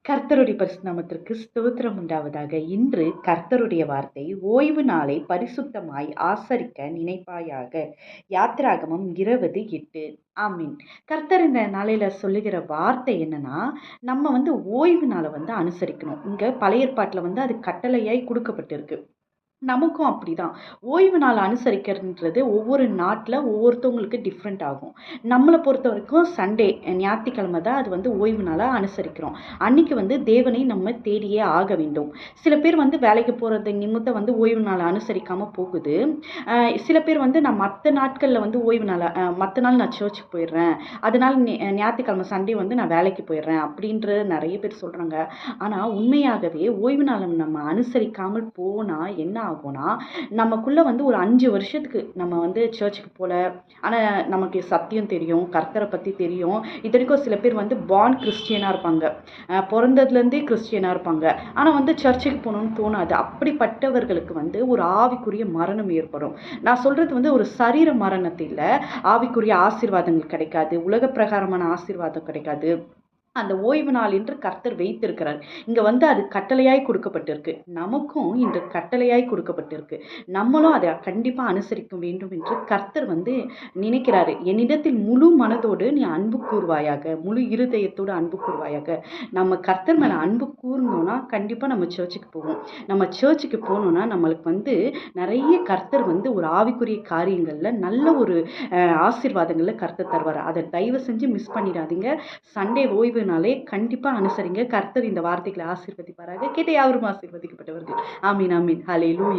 கர்த்தருடைய பரிசுத்த நாமத்திற்கு ஸ்தோத்திரம் உண்டாவதாக. இன்று கர்த்தருடைய வார்த்தை, ஓய்வு நாளை பரிசுத்தமாய் ஆசரிக்க நினைப்பாயாக. யாத்திராகமம் 20:8. ஆமீன். கர்த்தர் இந்த நாளையில சொல்லுகிற வார்த்தை என்னன்னா, நம்ம ஓய்வு நாளை அனுசரிக்கணும். இங்க பழைய ஏற்பாட்டுல அது கட்டளையாய் கொடுக்கப்பட்டிருக்கு. நமக்கும் அப்படிதான். ஓய்வு நாள் அனுசரிக்கிறதுன்றது ஒவ்வொரு நாட்டில் ஒவ்வொருத்தவங்களுக்கு டிஃப்ரெண்ட் ஆகும். நம்மளை பொறுத்த வரைக்கும் சண்டே ஞாயிற்றுக்கிழமை தான் அது ஓய்வு நாளாக அனுசரிக்கிறோம். அன்னைக்கு தேவனை நம்ம தேடியே ஆக வேண்டும். சில பேர் வேலைக்கு போகிறது நிமித்தம் ஓய்வு நாளை அனுசரிக்காமல் போகுது. சில பேர் நான் மற்ற நாட்களில் ஓய்வு நாளை மற்ற நாள் நான் சர்ச்சுக்கு போயிடுறேன், அதனால ஞாயிற்றுக்கிழமை சண்டே நான் வேலைக்கு போயிடுறேன் அப்படின்ற நிறைய பேர் சொல்கிறாங்க. ஆனால் உண்மையாகவே ஓய்வு நாளை நம்ம அனுசரிக்காமல் போனால் என்ன ஆகும்னா, நமக்குள்ள ஒரு 5 வருஷத்துக்கு நம்ம சர்ச்சுக்கு போல, ஆனால் நமக்கு சத்தியம் தெரியும், கர்த்தரை பற்றி தெரியும். இத்தனைக்கும் சில பேர் பார்ன் கிறிஸ்டியனாக இருப்பாங்க, பிறந்ததுலேருந்தே கிறிஸ்டியனாக இருப்பாங்க. ஆனால் சர்ச்சுக்கு போகணும்னு தோணாது. அப்படிப்பட்டவர்களுக்கு ஒரு ஆவிக்குரிய மரணம் ஏற்படும். நான் சொல்கிறது ஒரு சரீர மரணத்தில் இல்லை, ஆவிக்குரிய ஆசீர்வாதங்கள் கிடைக்காது, உலக பிரகாரமான ஆசீர்வாதம் கிடைக்காது. அந்த ஓய்வு நாள் என்று கர்த்தர் வைத்திருக்கிறார். இங்க அது கட்டளையாய் கொடுக்கப்பட்டிருக்கு. நமக்கும் இன்று கட்டளையாய் கொடுக்கப்பட்டிருக்கு. நம்மளும் அதை கண்டிப்பா அனுசரிக்க வேண்டும் என்று கர்த்தர் நினைக்கிறாரு. என்னிடத்தில் முழு மனதோடு நீ அன்பு கூர்வாயாக, முழு இருதயத்தோடு அன்பு கூர்வாயாக. நம்ம கர்த்தர் மேல அன்பு கூர்ந்தோம்னா கண்டிப்பா நம்ம சர்ச்சுக்கு போவோம். நம்ம சர்ச்சுக்கு போனோம்னா நம்மளுக்கு நிறைய கர்த்தர் ஒரு ஆவிக்குரிய காரியங்கள்ல நல்ல ஒரு ஆசீர்வாதங்கள்ல கர்த்தர் தருவார். அதை தயவு செஞ்சு மிஸ் பண்ணிடாதீங்க. சண்டே ஓய்வு நாளே கண்டிப்பா அனுசரிங்க. கர்த்தர் இந்த வார்த்தைகளை ஆசீர்வதிப்பாராக. கேட்ட யாவரும் ஆசீர்வதிக்கப்பட்டவர்கள். ஆமீன், ஆமீன். ஹல்லேலூயா.